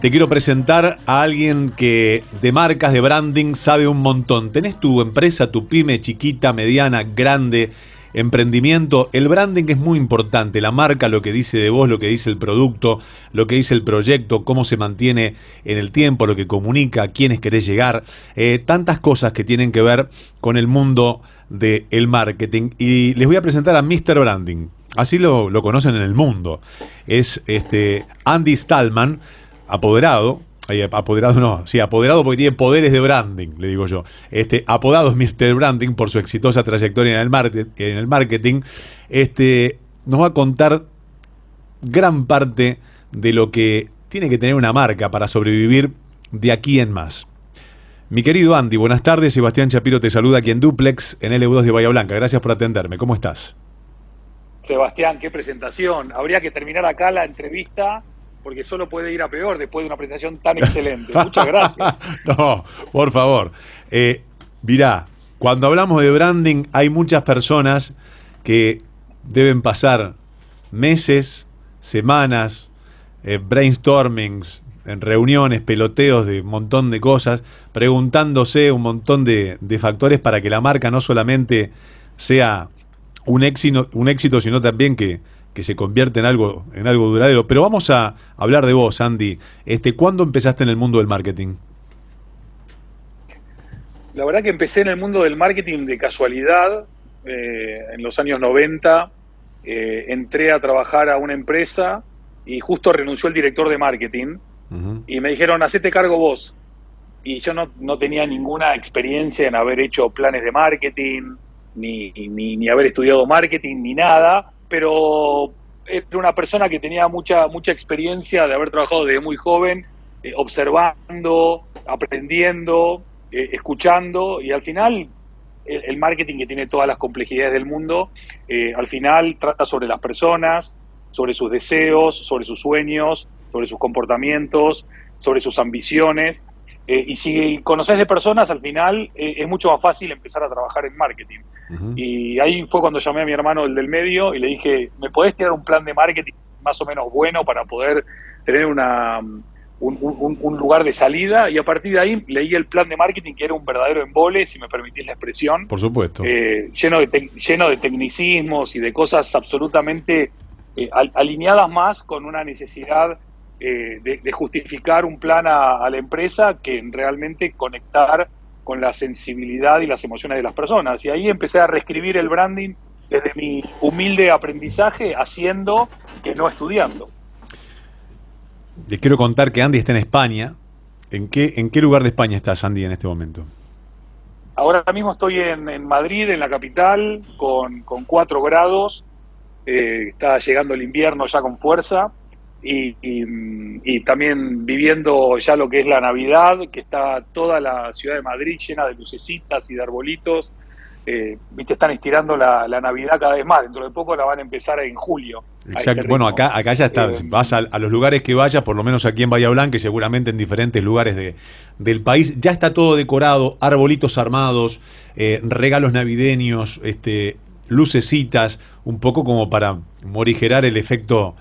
Te quiero presentar a alguien que de marcas, de branding, sabe un montón. Tenés tu empresa, tu pyme, chiquita, mediana, grande, emprendimiento. El branding es muy importante. La marca, lo que dice de vos, lo que dice el producto, lo que dice el proyecto, cómo se mantiene en el tiempo, lo que comunica, a quiénes querés llegar. Tantas cosas que tienen que ver con el mundo del marketing. Y les voy a presentar a Mr. Branding. Así lo conocen en el mundo. Es Andy Stallman, apoderado porque tiene poderes de branding, le digo yo. Apodado es Mr. Branding por su exitosa trayectoria en el marketing. Nos va a contar gran parte de lo que tiene que tener una marca para sobrevivir de aquí en más. Mi querido Andy, buenas tardes. Sebastián Chapiro te saluda aquí en Duplex, en LU2 de Bahía Blanca. Gracias por atenderme. ¿Cómo estás? Sebastián, qué presentación. Habría que terminar acá la entrevista porque solo puede ir a peor después de una presentación tan excelente. Muchas gracias. No, por favor. Mirá, cuando hablamos de branding hay muchas personas que deben pasar meses, semanas, brainstormings, en reuniones, peloteos de un montón de cosas, preguntándose un montón de factores para que la marca no solamente sea un éxito, sino también que se convierte en algo duradero. Pero vamos a hablar de vos, Andy. ¿Cuándo empezaste en el mundo del marketing? La verdad que empecé en el mundo del marketing de casualidad. En los años 90 entré a trabajar a una empresa y justo renunció el director de marketing. Uh-huh. Y me dijeron, hacete cargo vos. Y yo no tenía ninguna experiencia en haber hecho planes de marketing, ni haber estudiado marketing, ni nada, pero era una persona que tenía mucha experiencia de haber trabajado desde muy joven, observando, aprendiendo, escuchando, y al final el marketing, que tiene todas las complejidades del mundo, al final trata sobre las personas, sobre sus deseos, sobre sus sueños, sobre sus comportamientos, sobre sus ambiciones. Y si conoces de personas, al final es mucho más fácil empezar a trabajar en marketing. Uh-huh. Y ahí fue cuando llamé a mi hermano, el del medio, y le dije, ¿me podés tirar un plan de marketing más o menos bueno para poder tener un lugar de salida? Y a partir de ahí leí el plan de marketing, que era un verdadero embole, si me permitís la expresión. Por supuesto. Lleno de tecnicismos y de cosas absolutamente alineadas más con una necesidad de justificar un plan a la empresa que realmente conectar con la sensibilidad y las emociones de las personas. Y ahí empecé a reescribir el branding desde mi humilde aprendizaje, haciendo que no estudiando. Les quiero contar que Andy está en España. ¿En qué lugar de España estás, Andy, en este momento? Ahora mismo estoy en Madrid, en la capital, con 4 grados. Está llegando el invierno ya con fuerza. Y también viviendo ya lo que es la Navidad, que está toda la ciudad de Madrid llena de lucecitas y de arbolitos. Están estirando la Navidad cada vez más. Dentro de poco la van a empezar en julio. Exacto. Bueno, acá ya está. Vas a los lugares que vayas, por lo menos aquí en Bahía Blanca y seguramente en diferentes lugares del país, ya está todo decorado, arbolitos armados, regalos navideños, lucecitas, un poco como para morigerar el efecto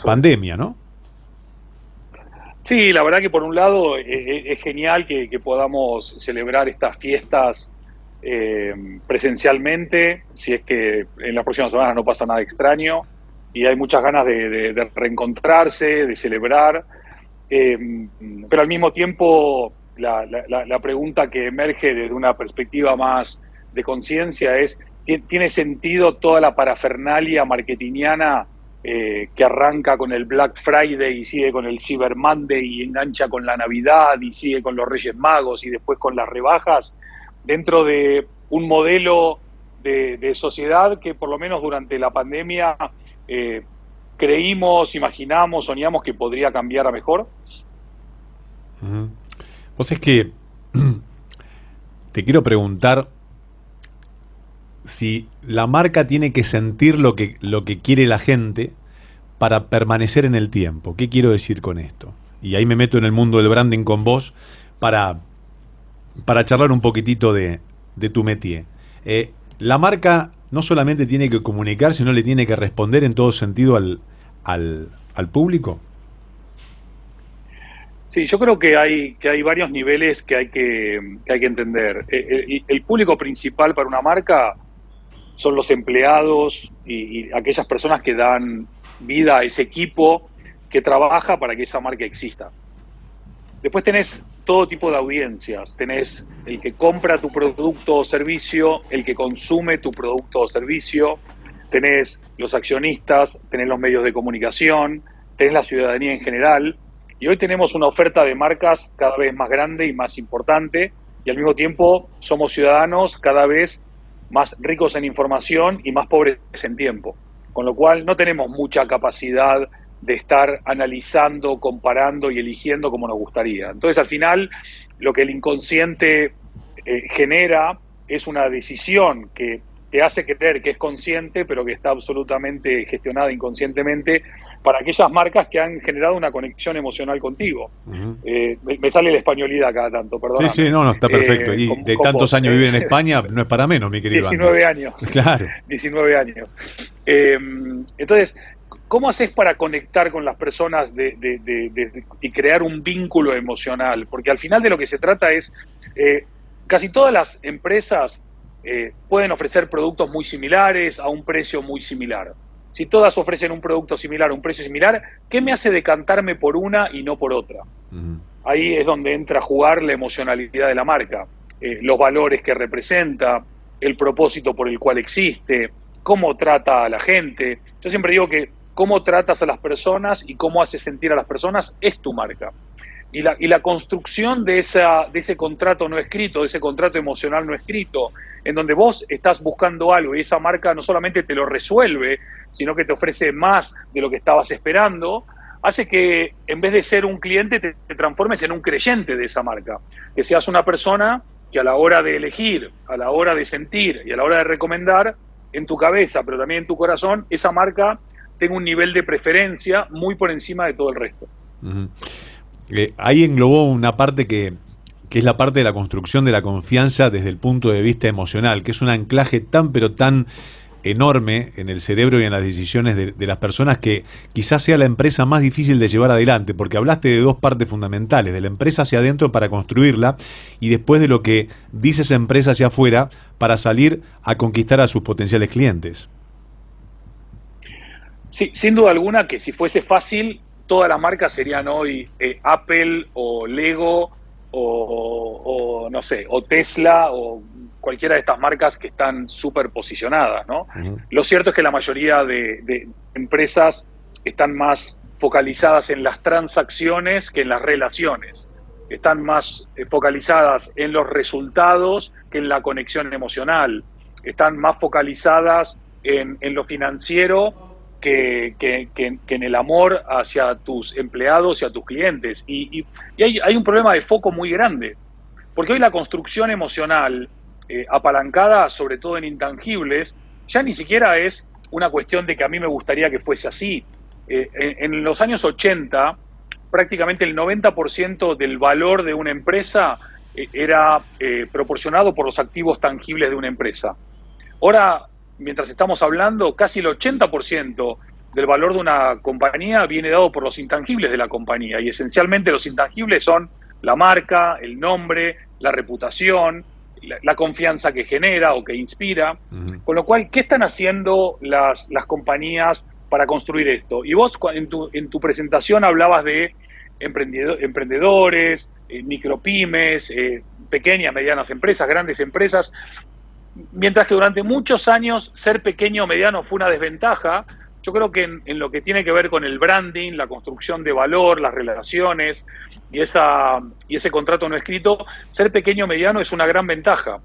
pandemia, ¿no? Sí, la verdad que por un lado es genial que podamos celebrar estas fiestas presencialmente, si es que en las próximas semanas no pasa nada extraño, y hay muchas ganas de reencontrarse, de celebrar, pero al mismo tiempo la pregunta que emerge desde una perspectiva más de conciencia es, ¿tiene sentido toda la parafernalia marketingiana que arranca con el Black Friday y sigue con el Cyber Monday y engancha con la Navidad y sigue con los Reyes Magos y después con las rebajas, dentro de un modelo de sociedad que por lo menos durante la pandemia creímos, imaginamos, soñamos que podría cambiar a mejor? Uh-huh. Vos es que te quiero preguntar si la marca tiene que sentir lo que quiere la gente para permanecer en el tiempo. ¿Qué quiero decir con esto? Y ahí me meto en el mundo del branding con vos para charlar un poquitito de tu métier. La marca no solamente tiene que comunicar, sino le tiene que responder en todo sentido al público. Sí, yo creo que hay varios niveles que hay que entender. El público principal para una marca son los empleados y aquellas personas que dan vida a ese equipo que trabaja para que esa marca exista. Después tenés todo tipo de audiencias. Tenés el que compra tu producto o servicio, el que consume tu producto o servicio, tenés los accionistas, tenés los medios de comunicación, tenés la ciudadanía en general. Y hoy tenemos una oferta de marcas cada vez más grande y más importante, y al mismo tiempo somos ciudadanos cada vez más ricos en información y más pobres en tiempo. Con lo cual no tenemos mucha capacidad de estar analizando, comparando y eligiendo como nos gustaría. Entonces, al final, lo que el inconsciente genera es una decisión que te hace creer que es consciente, pero que está absolutamente gestionada inconscientemente para aquellas marcas que han generado una conexión emocional contigo. Uh-huh. Me sale la españolidad cada tanto, perdón. Sí, no, está perfecto. Y de tantos años vivir en España no es para menos, mi querido 19 años. Claro. 19 años. Entonces, ¿cómo haces para conectar con las personas y crear un vínculo emocional? Porque al final de lo que se trata es, casi todas las empresas pueden ofrecer productos muy similares a un precio muy similar. Si todas ofrecen un producto similar a un precio similar, ¿qué me hace decantarme por una y no por otra? Uh-huh. Ahí es donde entra a jugar la emocionalidad de la marca, los valores que representa, el propósito por el cual existe, cómo trata a la gente. Yo siempre digo que cómo tratas a las personas y cómo haces sentir a las personas es tu marca. Y la construcción de ese contrato no escrito, de ese contrato emocional no escrito, en donde vos estás buscando algo y esa marca no solamente te lo resuelve, sino que te ofrece más de lo que estabas esperando, hace que en vez de ser un cliente te transformes en un creyente de esa marca. Que seas una persona que a la hora de elegir, a la hora de sentir y a la hora de recomendar, en tu cabeza, pero también en tu corazón, esa marca tenga un nivel de preferencia muy por encima de todo el resto. Uh-huh. Ahí englobó una parte que es la parte de la construcción de la confianza desde el punto de vista emocional, que es un anclaje tan pero tan enorme en el cerebro y en las decisiones de las personas, que quizás sea la empresa más difícil de llevar adelante, porque hablaste de dos partes fundamentales, de la empresa hacia adentro para construirla y después de lo que dice esa empresa hacia afuera para salir a conquistar a sus potenciales clientes. Sí, sin duda alguna que si fuese fácil, todas las marcas serían hoy Apple o Lego o no sé, o Tesla o cualquiera de estas marcas que están súper posicionadas, ¿no? Uh-huh. Lo cierto es que la mayoría de empresas están más focalizadas en las transacciones que en las relaciones. Están más focalizadas en los resultados que en la conexión emocional. Están más focalizadas en lo financiero que en el amor hacia tus empleados y a tus clientes. Y hay un problema de foco muy grande, porque hoy la construcción emocional apalancada sobre todo en intangibles, ya ni siquiera es una cuestión de que a mí me gustaría que fuese así. En los años 80, prácticamente el 90% del valor de una empresa era proporcionado por los activos tangibles de una empresa. Ahora, mientras estamos hablando, casi el 80% del valor de una compañía viene dado por los intangibles de la compañía, y esencialmente los intangibles son la marca, el nombre, la reputación, la confianza que genera o que inspira. Uh-huh. Con lo cual, ¿qué están haciendo las compañías para construir esto? Y vos en tu presentación hablabas de emprendedores, micropymes, pequeñas, medianas empresas, grandes empresas. Mientras que durante muchos años ser pequeño o mediano fue una desventaja, yo creo que en lo que tiene que ver con el branding, la construcción de valor, las relaciones y ese contrato no escrito, ser pequeño o mediano es una gran ventaja.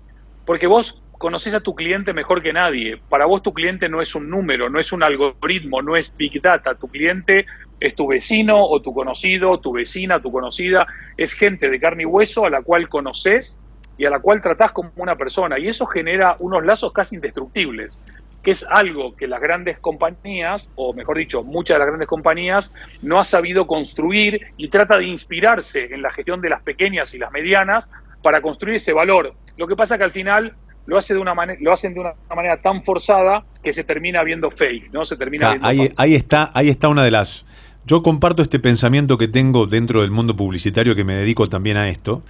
Porque vos conocés a tu cliente mejor que nadie. Para vos tu cliente no es un número, no es un algoritmo, no es Big Data. Tu cliente es tu vecino o tu conocido, tu vecina, tu conocida. Es gente de carne y hueso a la cual conocés y a la cual tratás como una persona. Y eso genera unos lazos casi indestructibles, que es algo que las grandes compañías, o mejor dicho, muchas de las grandes compañías, no ha sabido construir y trata de inspirarse en la gestión de las pequeñas y las medianas para construir ese valor. Lo que pasa es que al final lo hacen de una manera tan forzada que se termina viendo fake, ¿no? Se termina viendo ahí está una de las Yo comparto este pensamiento que tengo dentro del mundo publicitario, que me dedico también a esto.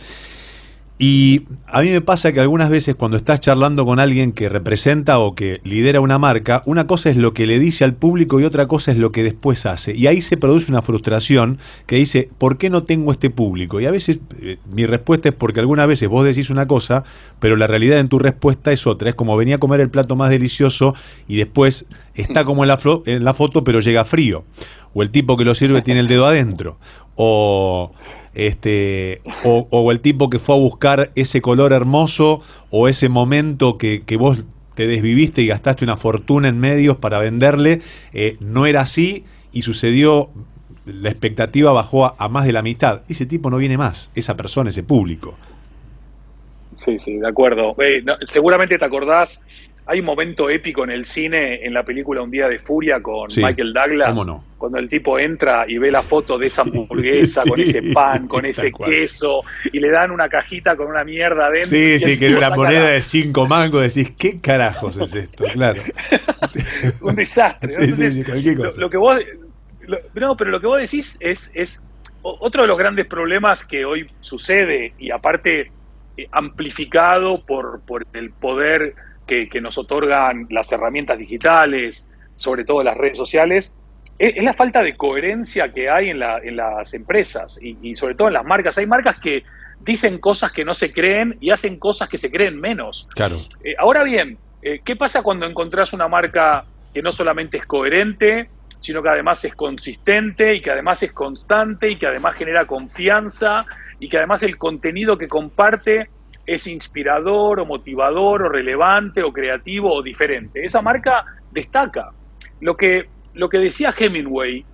Y a mí me pasa que algunas veces cuando estás charlando con alguien que representa o que lidera una marca, una cosa es lo que le dice al público y otra cosa es lo que después hace. Y ahí se produce una frustración que dice, ¿por qué no tengo este público? Y a veces mi respuesta es porque algunas veces vos decís una cosa, pero la realidad en tu respuesta es otra. Es como venía a comer el plato más delicioso y después está como en la foto, pero llega frío. O el tipo que lo sirve tiene el dedo adentro. O el tipo que fue a buscar ese color hermoso o ese momento que vos te desviviste y gastaste una fortuna en medios para venderle, no era así y sucedió, la expectativa bajó a más de la mitad. Ese tipo no viene más, esa persona, ese público. Sí, de acuerdo. Seguramente te acordás, hay un momento épico en el cine, en la película Un Día de Furia con Michael Douglas. ¿Cómo no? Cuando el tipo entra y ve la foto de esa hamburguesa, con ese pan, con ese queso, y le dan una cajita con una mierda adentro. Sí, que era una moneda de 5 mangos, decís, ¿qué carajos es esto? Claro. Un desastre, ¿no? Sí, cualquier cosa. Pero lo que vos decís es otro de los grandes problemas que hoy sucede, y aparte amplificado por el poder que nos otorgan las herramientas digitales, sobre todo las redes sociales, es la falta de coherencia que hay en las empresas y sobre todo en las marcas. Hay marcas que dicen cosas que no se creen y hacen cosas que se creen menos. Claro. Ahora bien, ¿qué pasa cuando encontrás una marca que no solamente es coherente, sino que además es consistente y que además es constante y que además genera confianza y que además el contenido que comparte es inspirador o motivador o relevante o creativo o diferente? Esa marca destaca. Lo que decía Hemingway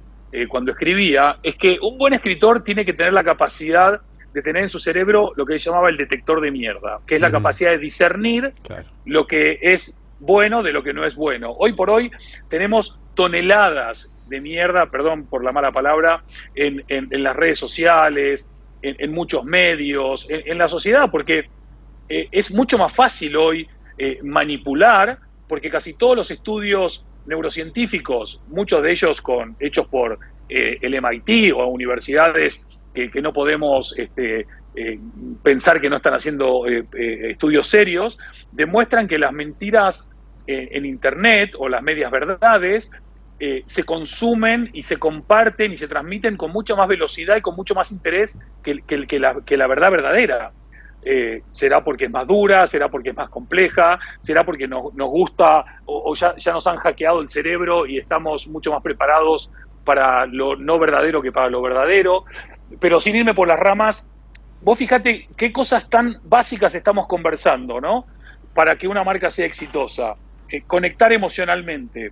cuando escribía es que un buen escritor tiene que tener la capacidad de tener en su cerebro lo que él llamaba el detector de mierda, que es la capacidad de discernir lo que es bueno de lo que no es bueno. Hoy por hoy tenemos toneladas de mierda, perdón por la mala palabra, en las redes sociales, en muchos medios, en la sociedad, porque es mucho más fácil hoy manipular, porque casi todos los estudios neurocientíficos, muchos de ellos hechos por el MIT o universidades que no podemos pensar que no están haciendo estudios serios, demuestran que las mentiras en Internet o las medias verdades se consumen y se comparten y se transmiten con mucha más velocidad y con mucho más interés que la verdad verdadera. Será porque es más dura, será porque es más compleja, será porque nos gusta o ya nos han hackeado el cerebro y estamos mucho más preparados para lo no verdadero que para lo verdadero. Pero sin irme por las ramas, vos fíjate qué cosas tan básicas estamos conversando, ¿no? Para que una marca sea exitosa. Conectar emocionalmente,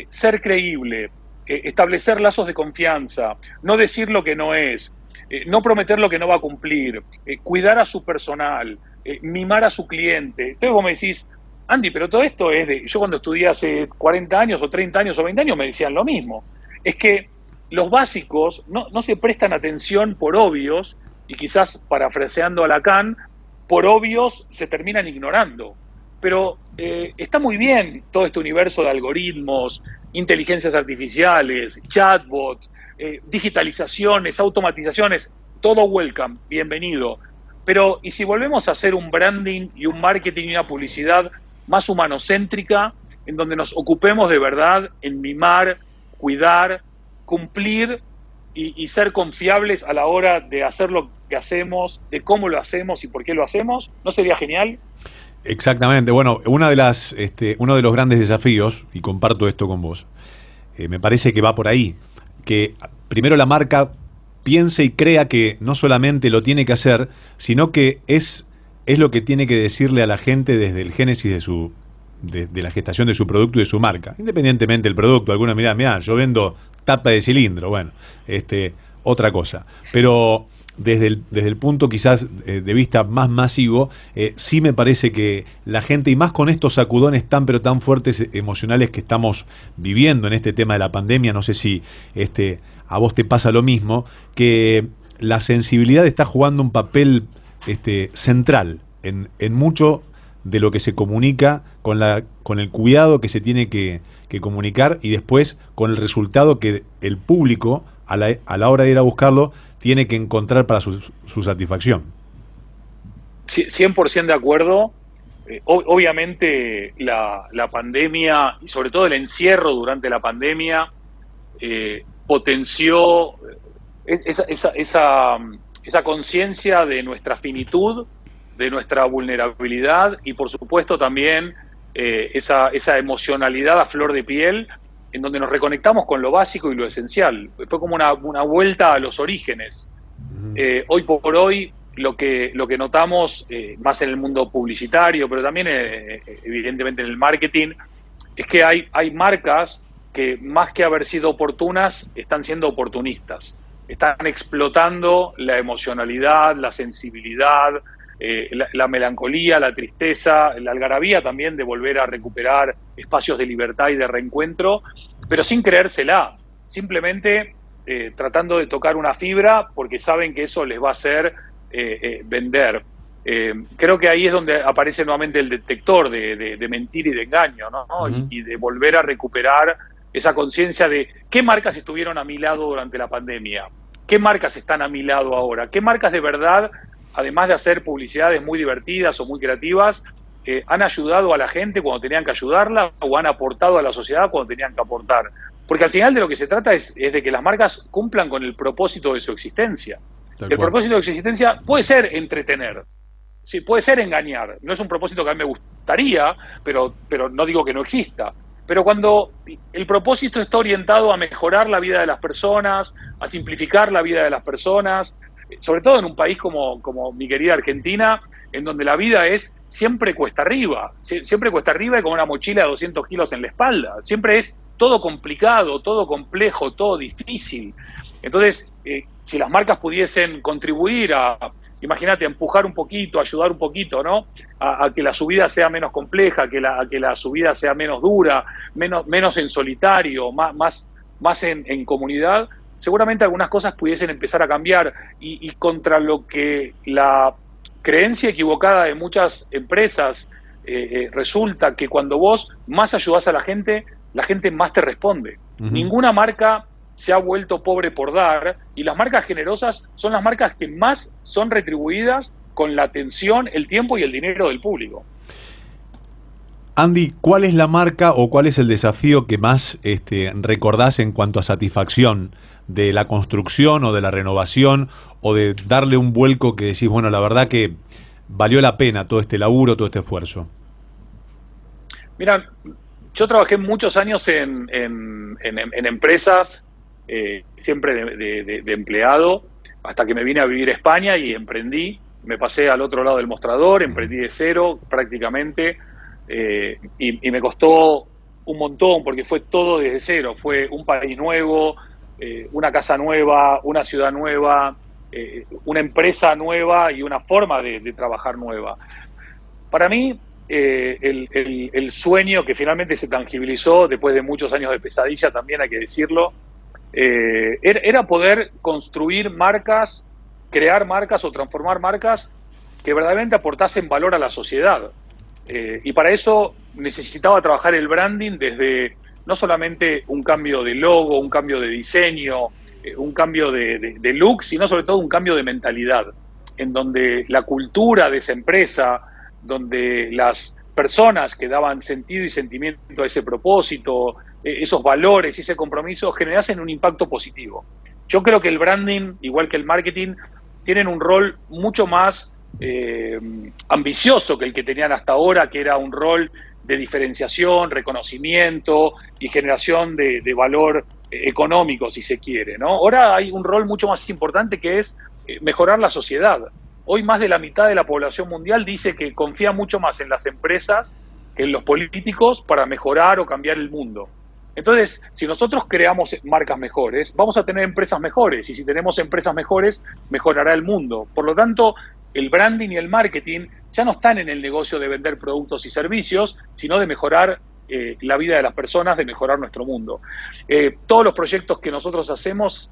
ser creíble, establecer lazos de confianza, no decir lo que no es, no prometer lo que no va a cumplir, cuidar a su personal, mimar a su cliente. Entonces vos me decís, Andy, pero todo esto es de... Yo cuando estudié hace 40 años o 30 años o 20 años me decían lo mismo. Es que los básicos no se prestan atención por obvios, y quizás parafraseando a Lacan, por obvios se terminan ignorando. Pero está muy bien todo este universo de algoritmos, inteligencias artificiales, chatbots, digitalizaciones, automatizaciones, todo welcome, bienvenido. Pero, ¿y si volvemos a hacer un branding y un marketing y una publicidad más humanocéntrica, en donde nos ocupemos de verdad en mimar, cuidar, cumplir y ser confiables a la hora de hacer lo que hacemos, de cómo lo hacemos y por qué lo hacemos? ¿No sería genial? Exactamente. Bueno, uno de los grandes desafíos, y comparto esto con vos, me parece que va por ahí, que primero la marca piense y crea que no solamente lo tiene que hacer, sino que es lo que tiene que decirle a la gente desde el génesis de la gestación de su producto y de su marca. Independientemente del producto, algunos mirá, yo vendo tapa de cilindro, bueno, otra cosa. Pero desde el punto quizás de vista más masivo, sí me parece que la gente, y más con estos sacudones tan pero tan fuertes emocionales que estamos viviendo en este tema de la pandemia, no sé si a vos te pasa lo mismo, que la sensibilidad está jugando un papel central en mucho de lo que se comunica, con el cuidado que se tiene que comunicar, y después con el resultado que el público a la hora de ir a buscarlo, tiene que encontrar para su satisfacción. 100% de acuerdo. Obviamente la pandemia, y sobre todo el encierro durante la pandemia, potenció esa conciencia de nuestra finitud, de nuestra vulnerabilidad y por supuesto también esa emocionalidad a flor de piel, en donde nos reconectamos con lo básico y lo esencial. Fue como una vuelta a los orígenes. Hoy por hoy lo que notamos, más en el mundo publicitario, pero también evidentemente en el marketing, es que hay marcas que más que haber sido oportunas, están siendo oportunistas. Están explotando la emocionalidad, la sensibilidad, la melancolía, la tristeza, la algarabía también de volver a recuperar espacios de libertad y de reencuentro, pero sin creérsela, simplemente tratando de tocar una fibra porque saben que eso les va a hacer vender. Creo que ahí es donde aparece nuevamente el detector de mentir y de engaño, ¿no? Y de volver a recuperar esa conciencia de qué marcas estuvieron a mi lado durante la pandemia, qué marcas están a mi lado ahora, qué marcas de verdad, además de hacer publicidades muy divertidas o muy creativas, han ayudado a la gente cuando tenían que ayudarla o han aportado a la sociedad cuando tenían que aportar. Porque al final de lo que se trata es de que las marcas cumplan con el propósito de su existencia. El propósito de su existencia puede ser entretener, sí, puede ser engañar. No es un propósito que a mí me gustaría, pero no digo que no exista. Pero cuando el propósito está orientado a mejorar la vida de las personas, a simplificar la vida de las personas, sobre todo en un país como mi querida Argentina, en donde la vida es siempre cuesta arriba y con una mochila de 200 kilos en la espalda. Siempre es todo complicado, todo complejo, todo difícil. Entonces, si las marcas pudiesen contribuir imagínate, empujar un poquito, ayudar un poquito, ¿no? A que la subida sea menos compleja, a que la subida sea menos dura, menos en solitario, más en comunidad, seguramente algunas cosas pudiesen empezar a cambiar y contra lo que la creencia equivocada de muchas empresas resulta que cuando vos más ayudás a la gente más te responde. Ninguna marca se ha vuelto pobre por dar, y las marcas generosas son las marcas que más son retribuidas con la atención, el tiempo y el dinero del público. Andy, ¿cuál es la marca o cuál es el desafío que más recordás en cuanto a satisfacción de la construcción o de la renovación o de darle un vuelco que decís, bueno, la verdad que valió la pena todo este laburo, todo este esfuerzo? Mira, yo trabajé muchos años en empresas, siempre de empleado, hasta que me vine a vivir a España y emprendí. Me pasé al otro lado del mostrador, emprendí de cero prácticamente, y me costó un montón porque fue todo desde cero. Fue un país nuevo, una casa nueva, una ciudad nueva, una empresa nueva y una forma de trabajar nueva. Para mí, el sueño que finalmente se tangibilizó después de muchos años de pesadilla, también hay que decirlo, era poder construir marcas, crear marcas o transformar marcas que verdaderamente aportasen valor a la sociedad. Y para eso necesitaba trabajar el branding desde no solamente un cambio de logo, un cambio de diseño, un cambio de look, sino sobre todo un cambio de mentalidad, en donde la cultura de esa empresa, donde las personas que daban sentido y sentimiento a ese propósito, esos valores y ese compromiso generasen un impacto positivo. Yo creo que el branding, igual que el marketing, tienen un rol mucho más ambicioso que el que tenían hasta ahora, que era un rol de diferenciación, reconocimiento y generación de valor económico, si se quiere, ¿no? Ahora hay un rol mucho más importante, que es mejorar la sociedad. Hoy más de la mitad de la población mundial dice que confía mucho más en las empresas que en los políticos para mejorar o cambiar el mundo. Entonces, si nosotros creamos marcas mejores, vamos a tener empresas mejores, y si tenemos empresas mejores, mejorará el mundo. Por lo tanto, el branding y el marketing ya no están en el negocio de vender productos y servicios, sino de mejorar la vida de las personas, de mejorar nuestro mundo. Todos los proyectos que nosotros hacemos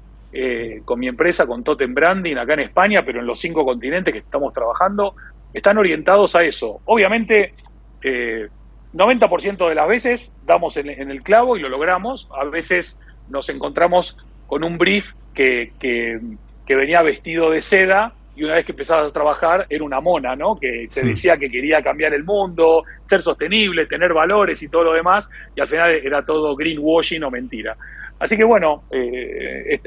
con mi empresa, con Totem Branding, acá en España, pero en los 5 continentes que estamos trabajando, están orientados a eso. Obviamente, 90% de las veces damos en el clavo y lo logramos. A veces nos encontramos con un brief que venía vestido de seda, y una vez que empezabas a trabajar era una mona, ¿no? Que te decía que quería cambiar el mundo, ser sostenible, tener valores y todo lo demás, y al final era todo greenwashing o mentira. Así que bueno,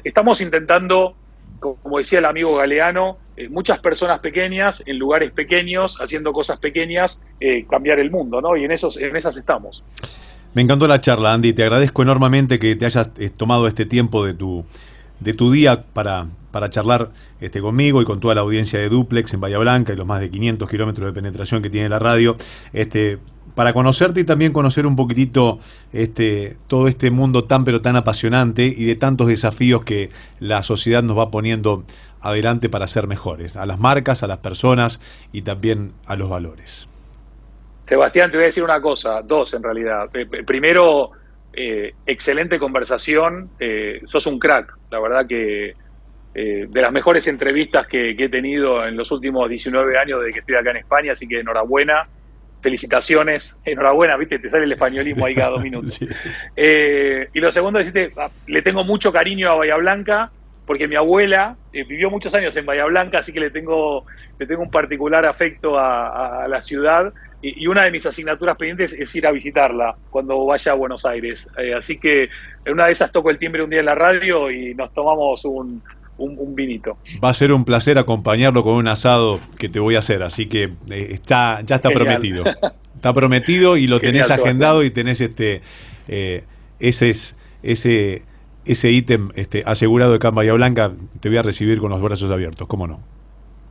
estamos intentando, como decía el amigo Galeano, muchas personas pequeñas, en lugares pequeños, haciendo cosas pequeñas, cambiar el mundo, ¿no? Y en esas estamos. Me encantó la charla, Andy. Te agradezco enormemente que te hayas tomado este tiempo de tu día para charlar conmigo y con toda la audiencia de Duplex en Bahía Blanca y los más de 500 kilómetros de penetración que tiene la radio, para conocerte y también conocer un poquitito todo este mundo tan pero tan apasionante y de tantos desafíos que la sociedad nos va poniendo adelante para ser mejores, a las marcas, a las personas y también a los valores. Sebastián, te voy a decir una cosa, dos en realidad. Primero, excelente conversación, sos un crack, la verdad que de las mejores entrevistas que he tenido en los últimos 19 años de que estoy acá en España, así que enhorabuena, felicitaciones, enhorabuena, viste, te sale el españolismo ahí cada 2 minutos. Sí. Y lo segundo, decirte, le tengo mucho cariño a Bahía Blanca, porque mi abuela vivió muchos años en Bahía Blanca, así que le tengo un particular afecto a la ciudad, y una de mis asignaturas pendientes es ir a visitarla cuando vaya a Buenos Aires. Así que en una de esas toco el timbre un día en la radio y nos tomamos un vinito. Va a ser un placer acompañarlo con un asado que te voy a hacer, así que ya está Genial. Prometido. Está prometido y lo tenés Genial, agendado y tenés ese ítem asegurado de Bahía Blanca. Te voy a recibir con los brazos abiertos, ¿cómo no?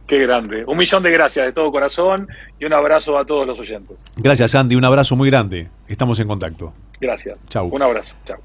Qué grande. 1.000.000 de gracias de todo corazón y un abrazo a todos los oyentes. Gracias, Andy. Un abrazo muy grande. Estamos en contacto. Gracias. Chau. Un abrazo. Chau.